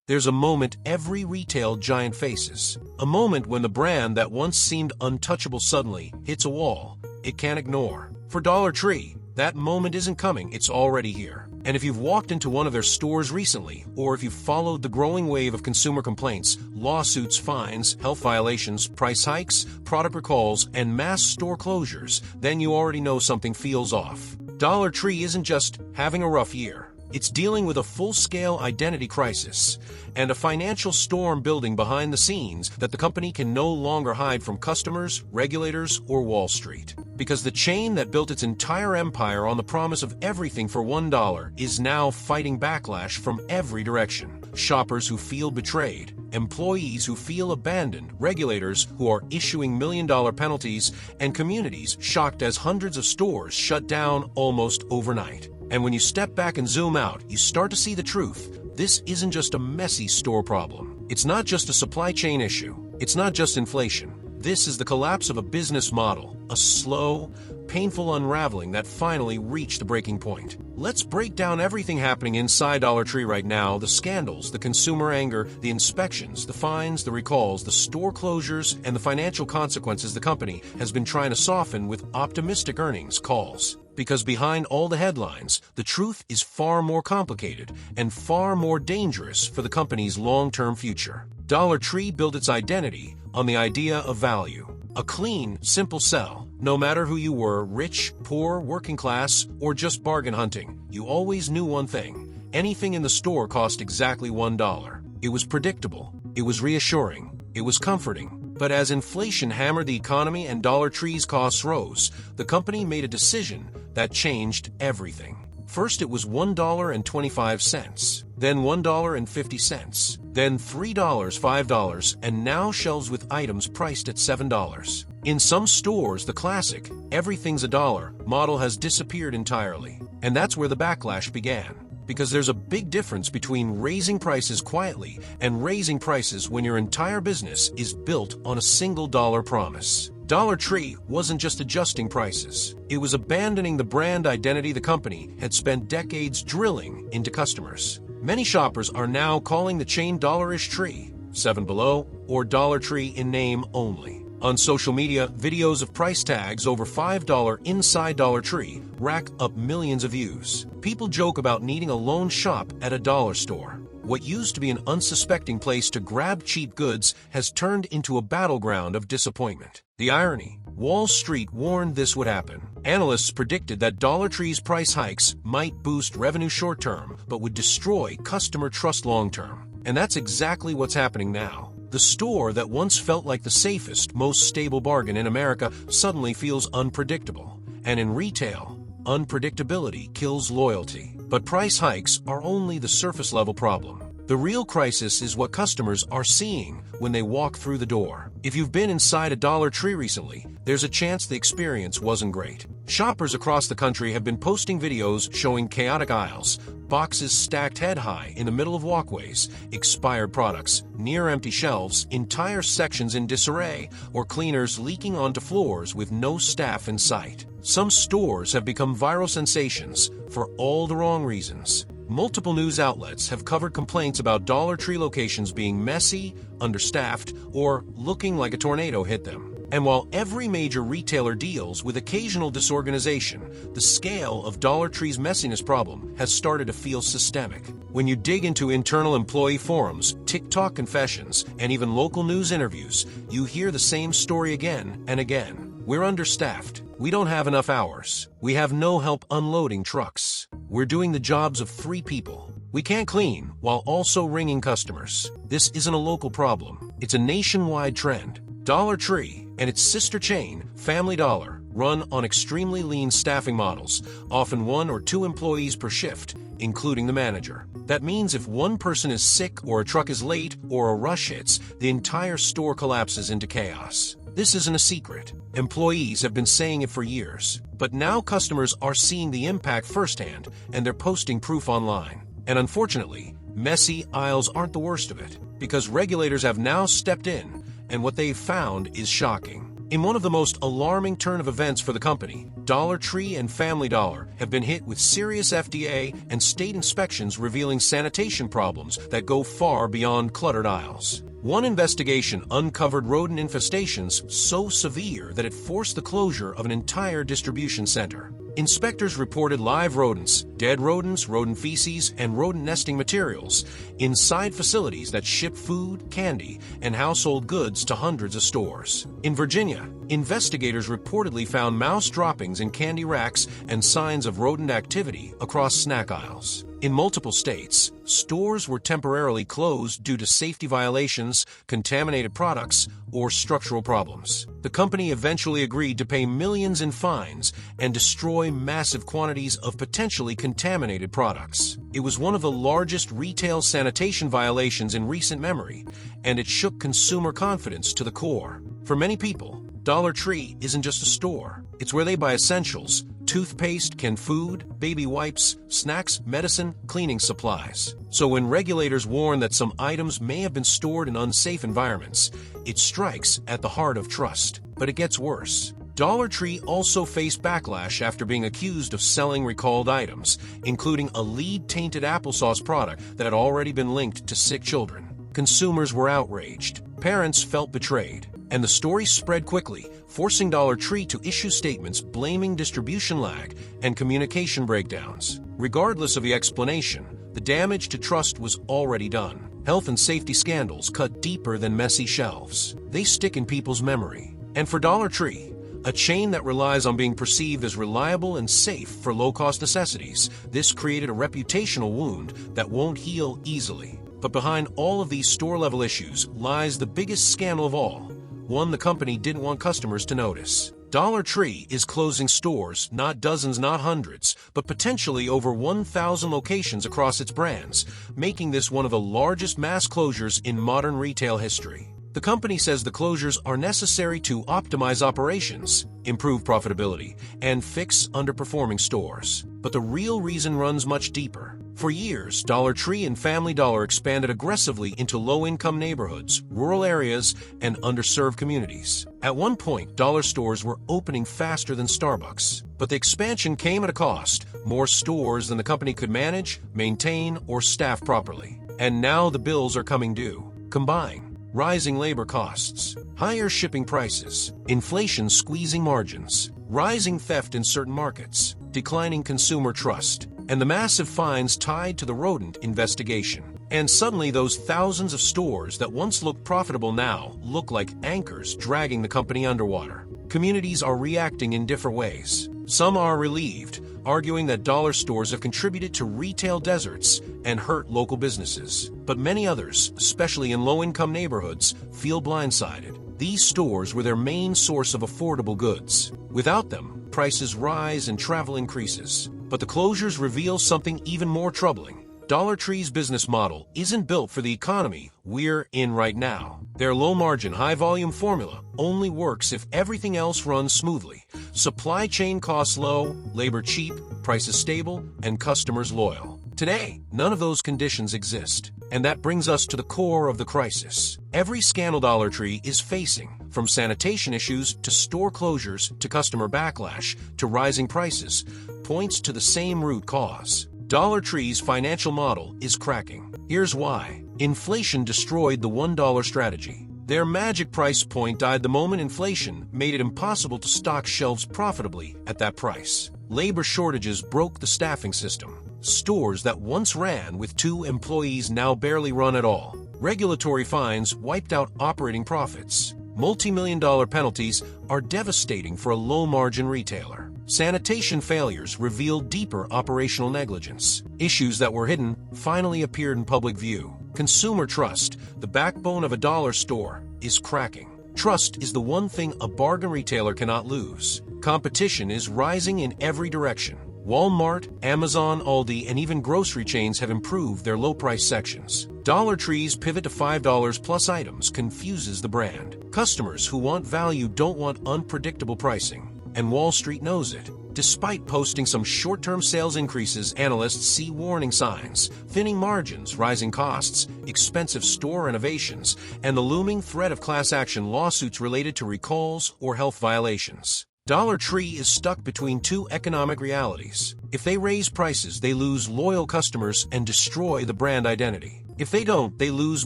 There's a moment every retail giant faces. A moment when the brand that once seemed untouchable suddenly hits a wall it can't ignore. For Dollar Tree, that moment isn't coming, it's already here. And if you've walked into one of their stores recently, or if you've followed the growing wave of consumer complaints, lawsuits, fines, health violations, price hikes, product recalls, and mass store closures, then you already know something feels off. Dollar Tree isn't just having a rough year. It's dealing with a full-scale identity crisis and a financial storm building behind the scenes that the company can no longer hide from customers, regulators, or Wall Street. Because the chain that built its entire empire on the promise of everything for $1 is now fighting backlash from every direction. Shoppers who feel betrayed, employees who feel abandoned, regulators who are issuing million-dollar penalties, and communities shocked as hundreds of stores shut down almost overnight. And when you step back and zoom out, you start to see the truth. This isn't just a messy store problem. It's not just a supply chain issue. It's not just inflation. This is the collapse of a business model, a slow, painful unraveling that finally reached the breaking point. Let's break down everything happening inside Dollar Tree right now: the scandals, the consumer anger, the inspections, the fines, the recalls, the store closures, and the financial consequences the company has been trying to soften with optimistic earnings calls. Because behind all the headlines, the truth is far more complicated and far more dangerous for the company's long-term future. Dollar Tree built its identity on the idea of value. A clean, simple sell. No matter who you were, rich, poor, working class, or just bargain hunting, you always knew one thing: anything in the store cost exactly $1. It was predictable. It was reassuring. It was comforting. But as inflation hammered the economy and Dollar Tree's costs rose, the company made a decision that changed everything. First it was $1.25, then $1.50, then $3, $5, and now shelves with items priced at $7. In some stores, the classic "everything's a dollar" model has disappeared entirely. And that's where the backlash began. Because there's a big difference between raising prices quietly and raising prices when your entire business is built on a single dollar promise. Dollar Tree wasn't just adjusting prices. It was abandoning the brand identity the company had spent decades drilling into customers. Many shoppers are now calling the chain Dollar-ish Tree, Seven Below, or Dollar Tree in name only. On social media, videos of price tags over $5 inside Dollar Tree rack up millions of views. People joke about needing a lone shop at a dollar store. What used to be an unsuspecting place to grab cheap goods has turned into a battleground of disappointment. The irony: Wall Street warned this would happen. Analysts predicted that Dollar Tree's price hikes might boost revenue short-term, but would destroy customer trust long-term. And that's exactly what's happening now. The store that once felt like the safest, most stable bargain in America suddenly feels unpredictable. And in retail, unpredictability kills loyalty. But price hikes are only the surface-level problem. The real crisis is what customers are seeing when they walk through the door. If you've been inside a Dollar Tree recently, there's a chance the experience wasn't great. Shoppers across the country have been posting videos showing chaotic aisles, boxes stacked head-high in the middle of walkways, expired products, near-empty shelves, entire sections in disarray, or cleaners leaking onto floors with no staff in sight. Some stores have become viral sensations for all the wrong reasons. Multiple news outlets have covered complaints about Dollar Tree locations being messy, understaffed, or looking like a tornado hit them. And while every major retailer deals with occasional disorganization, the scale of Dollar Tree's messiness problem has started to feel systemic. When you dig into internal employee forums, TikTok confessions, and even local news interviews, you hear the same story again and again. We're understaffed. We don't have enough hours. We have no help unloading trucks. We're doing the jobs of 3 people. We can't clean while also ringing customers. This isn't a local problem. It's a nationwide trend. Dollar Tree and its sister chain, Family Dollar, run on extremely lean staffing models, often 1 or 2 employees per shift, including the manager. That means if one person is sick or a truck is late or a rush hits, the entire store collapses into chaos. This isn't a secret. Employees have been saying it for years. But now customers are seeing the impact firsthand, and they're posting proof online. And unfortunately, messy aisles aren't the worst of it, because regulators have now stepped in, and what they've found is shocking. In one of the most alarming turn of events for the company, Dollar Tree and Family Dollar have been hit with serious FDA and state inspections revealing sanitation problems that go far beyond cluttered aisles. One investigation uncovered rodent infestations so severe that it forced the closure of an entire distribution center. Inspectors reported live rodents, dead rodents, rodent feces, and rodent nesting materials inside facilities that ship food, candy, and household goods to hundreds of stores. In Virginia, investigators reportedly found mouse droppings in candy racks and signs of rodent activity across snack aisles. In multiple states, stores were temporarily closed due to safety violations, contaminated products, or structural problems. The company eventually agreed to pay millions in fines and destroy massive quantities of potentially contaminated products. It was one of the largest retail sanitation violations in recent memory, and it shook consumer confidence to the core. For many people, Dollar Tree isn't just a store. It's where they buy essentials: toothpaste, canned food, baby wipes, snacks, medicine, cleaning supplies. So when regulators warn that some items may have been stored in unsafe environments, it strikes at the heart of trust. But it gets worse. Dollar Tree also faced backlash after being accused of selling recalled items, including a lead-tainted applesauce product that had already been linked to sick children. Consumers were outraged. Parents felt betrayed. And the story spread quickly, forcing Dollar Tree to issue statements blaming distribution lag and communication breakdowns. Regardless of the explanation, the damage to trust was already done. Health and safety scandals cut deeper than messy shelves. They stick in people's memory. And for Dollar Tree, a chain that relies on being perceived as reliable and safe for low-cost necessities, this created a reputational wound that won't heal easily. But behind all of these store-level issues lies the biggest scandal of all, one the company didn't want customers to notice. Dollar Tree is closing stores, not dozens, not hundreds, but potentially over 1,000 locations across its brands, making this one of the largest mass closures in modern retail history. The company says the closures are necessary to optimize operations, improve profitability, and fix underperforming stores. But the real reason runs much deeper. For years, Dollar Tree and Family Dollar expanded aggressively into low-income neighborhoods, rural areas, and underserved communities. At one point, dollar stores were opening faster than Starbucks. But the expansion came at a cost: more stores than the company could manage, maintain, or staff properly. And now the bills are coming due. Combine rising labor costs, higher shipping prices, inflation squeezing margins, rising theft in certain markets, declining consumer trust, and the massive fines tied to the rodent investigation. And suddenly those thousands of stores that once looked profitable now look like anchors dragging the company underwater. Communities are reacting in different ways. Some are relieved, arguing that dollar stores have contributed to retail deserts and hurt local businesses. But many others, especially in low-income neighborhoods, feel blindsided. These stores were their main source of affordable goods. Without them, prices rise and travel increases. But the closures reveal something even more troubling. Dollar Tree's business model isn't built for the economy we're in right now. Their low-margin, high-volume formula only works if everything else runs smoothly. Supply chain costs low, labor cheap, prices stable, and customers loyal. Today, none of those conditions exist. And that brings us to the core of the crisis. Every scandal Dollar Tree is facing, from sanitation issues to store closures to customer backlash to rising prices, points to the same root cause. Dollar Tree's financial model is cracking. Here's why. Inflation destroyed the $1 strategy. Their magic price point died the moment inflation made it impossible to stock shelves profitably at that price. Labor shortages broke the staffing system. Stores that once ran with 2 employees now barely run at all. Regulatory fines wiped out operating profits. Multi-million-dollar penalties are devastating for a low-margin retailer. Sanitation failures revealed deeper operational negligence. Issues that were hidden finally appeared in public view. Consumer trust, the backbone of a dollar store, is cracking. Trust is the one thing a bargain retailer cannot lose. Competition is rising in every direction. Walmart, Amazon, Aldi, and even grocery chains have improved their low-price sections. Dollar Tree's pivot to $5 plus items confuses the brand. Customers who want value don't want unpredictable pricing, and Wall Street knows it. Despite posting some short-term sales increases, analysts see warning signs: thinning margins, rising costs, expensive store renovations, and the looming threat of class action lawsuits related to recalls or health violations. Dollar Tree is stuck between two economic realities. If they raise prices, they lose loyal customers and destroy the brand identity. If they don't, they lose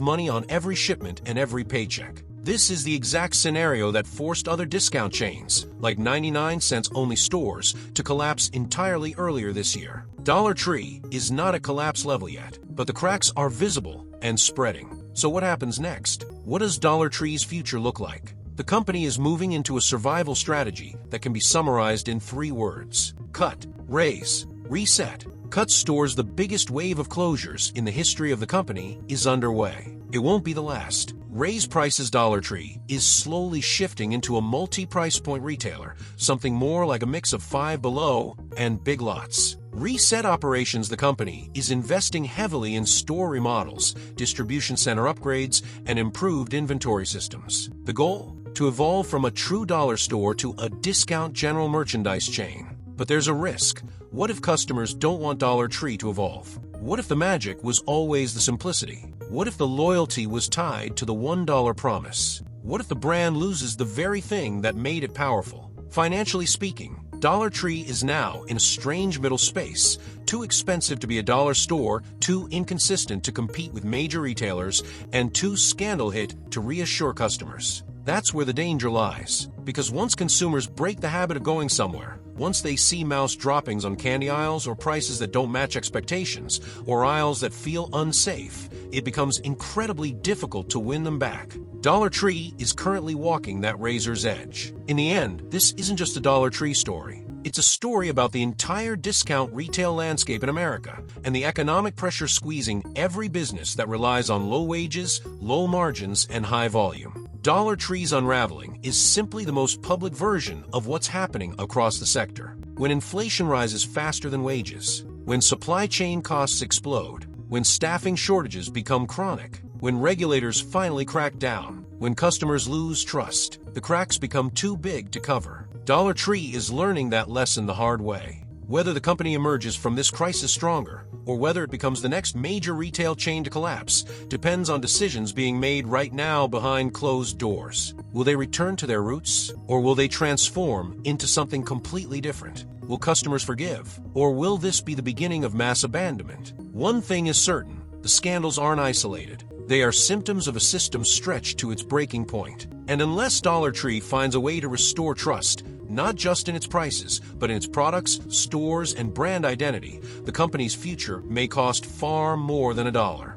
money on every shipment and every paycheck. This is the exact scenario that forced other discount chains, like 99-cent only stores, to collapse entirely earlier this year. Dollar Tree is not at collapse level yet, but the cracks are visible and spreading. So what happens next? What does Dollar Tree's future look like? The company is moving into a survival strategy that can be summarized in 3 words: cut, raise, reset. Cut Stores, the biggest wave of closures in the history of the company, is underway. It won't be the last. Raise prices. Dollar Tree is slowly shifting into a multi-price point retailer, something more like a mix of Five Below and Big Lots. Reset operations. The company is investing heavily in store remodels, distribution center upgrades, and improved inventory systems. The goal? To evolve from a true dollar store to a discount general merchandise chain. But there's a risk. What if customers don't want Dollar Tree to evolve? What if the magic was always the simplicity? What if the loyalty was tied to the $1 promise? What if the brand loses the very thing that made it powerful? Financially speaking, Dollar Tree is now in a strange middle space, too expensive to be a dollar store, too inconsistent to compete with major retailers, and too scandal-hit to reassure customers. That's where the danger lies, because once consumers break the habit of going somewhere, once they see mouse droppings on candy aisles or prices that don't match expectations, or aisles that feel unsafe, it becomes incredibly difficult to win them back. Dollar Tree is currently walking that razor's edge. In the end, this isn't just a Dollar Tree story. It's a story about the entire discount retail landscape in America and the economic pressure squeezing every business that relies on low wages, low margins, and high volume. Dollar Tree's unraveling is simply the most public version of what's happening across the sector. When inflation rises faster than wages, when supply chain costs explode, when staffing shortages become chronic, when regulators finally crack down, when customers lose trust, the cracks become too big to cover. Dollar Tree is learning that lesson the hard way. Whether the company emerges from this crisis stronger, or whether it becomes the next major retail chain to collapse, depends on decisions being made right now behind closed doors. Will they return to their roots, or will they transform into something completely different? Will customers forgive, or will this be the beginning of mass abandonment? One thing is certain: the scandals aren't isolated. They are symptoms of a system stretched to its breaking point. And unless Dollar Tree finds a way to restore trust, not just in its prices, but in its products, stores, and brand identity, the company's future may cost far more than $1.